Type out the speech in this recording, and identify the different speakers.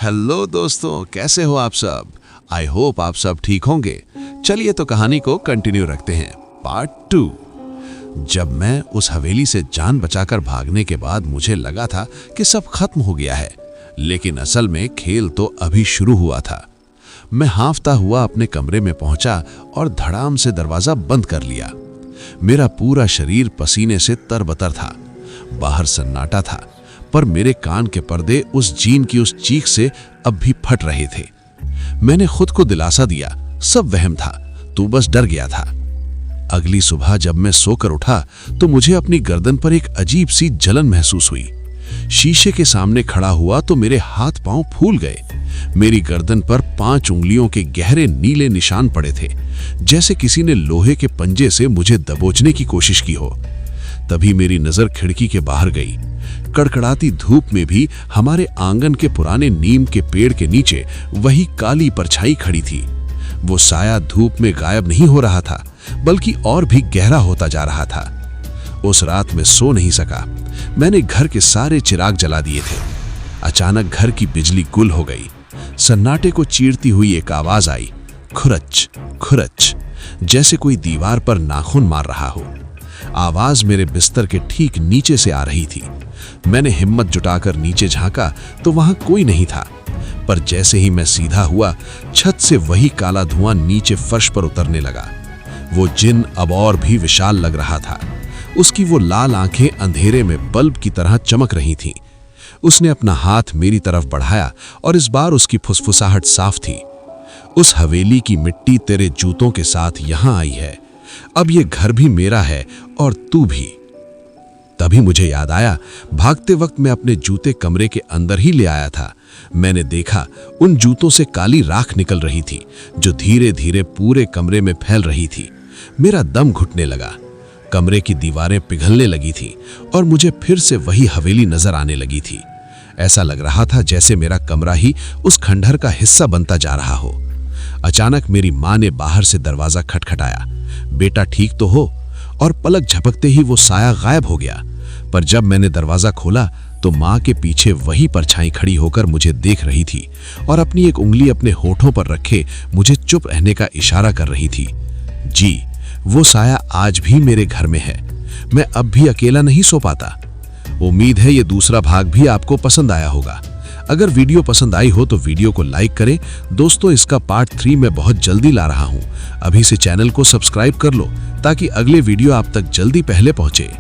Speaker 1: Hello दोस्तों, कैसे हो आप सब। आई होप आप सब ठीक होंगे। चलिए तो कहानी को कंटिन्यू रखते हैं। पार्ट 2। जब मैं उस हवेली से जान बचाकर भागने के बाद मुझे लगा था कि सब खत्म हो गया है, लेकिन असल में खेल तो अभी शुरू हुआ था। मैं हांफता हुआ अपने कमरे में पहुंचा और धड़ाम से दरवाजा बंद कर लिया। मेरा पूरा शरीर पसीने से तरबतर था। बाहर सन्नाटा था, पर मेरे कान के पर्दे उस जीन की उस चीख से अब भी फट रहे थे। मैंने खुद को दिलासा दिया, सब वहम था, तू बस डर गया था। अगली सुबह जब मैं सोकर उठा तो मुझे अपनी गर्दन पर एक अजीब सी जलन महसूस हुई। शीशे के सामने खड़ा हुआ तो मेरे हाथ पांव फूल गए। मेरी गर्दन पर 5 उंगलियों के गहरे नीले निशान पड़े थे, जैसे किसी ने लोहे के पंजे से मुझे दबोचने की कोशिश की हो। तभी मेरी नजर खिड़की के बाहर गई। कड़कड़ाती धूप में भी हमारे आंगन के पुराने नीम के पेड़ के नीचे वही काली परछाई खड़ी थी। वो साया धूप में गायब नहीं हो रहा था, बल्कि और भी गहरा होता जा रहा था। उस रात में सो नहीं सका। मैंने घर के सारे चिराग जला दिए थे। अचानक घर की बिजली गुल हो गई। सन्नाटे को चीरती हुई एक आवाज आई, खुरच खुरच, जैसे कोई दीवार पर नाखून मार रहा हो। आवाज मेरे बिस्तर के ठीक नीचे से आ रही थी। मैंने हिम्मत जुटाकर नीचे झांका तो वहां कोई नहीं था, पर जैसे ही मैं सीधा हुआ, छत से वही काला धुआं नीचे फर्श पर उतरने लगा। वो जिन अब और भी विशाल लग रहा था। उसकी वो लाल आंखें अंधेरे में बल्ब की तरह चमक रही थीं। उसने अपना हाथ मेरी तरफ बढ़ाया और इस बार उसकी फुसफुसाहट साफ थी। उस हवेली की मिट्टी तेरे जूतों के साथ यहां आई है। अब ये घर भी मेरा है और तू भी। तभी मुझे याद आया, भागते वक्त मैं अपने जूते कमरे के अंदर ही ले आया था। मैंने देखा उन जूतों से काली राख निकल रही थी, जो धीरे धीरे पूरे कमरे में फैल रही थी। मेरा दम घुटने लगा। कमरे की दीवारें पिघलने लगी थी और मुझे फिर से वही हवेली नजर आने लगी थी। ऐसा लग रहा था जैसे मेरा कमरा ही उस खंडहर का हिस्सा बनता जा रहा हो। अचानक मेरी माँ ने बाहर से दरवाजा खटखटाया, बेटा ठीक तो हो? और पलक झपकते ही वो साया गायब हो गया। पर जब मैंने दरवाजा खोला तो माँ के पीछे वही परछाई खड़ी होकर मुझे देख रही थी और अपनी एक उंगली अपने होठों पर रखे मुझे चुप रहने का इशारा कर रही थी। जी, वो साया आज भी मेरे घर में है। मैं अब भी अकेला नहीं सो पाता। उम्मीद है ये दूसरा भाग भी आपको पसंद आया होगा। अगर वीडियो पसंद आई हो तो वीडियो को लाइक करें। दोस्तों, इसका पार्ट 3 मैं बहुत जल्दी ला रहा हूं। अभी से चैनल को सब्सक्राइब कर लो ताकि अगले वीडियो आप तक जल्दी पहले पहुंचे।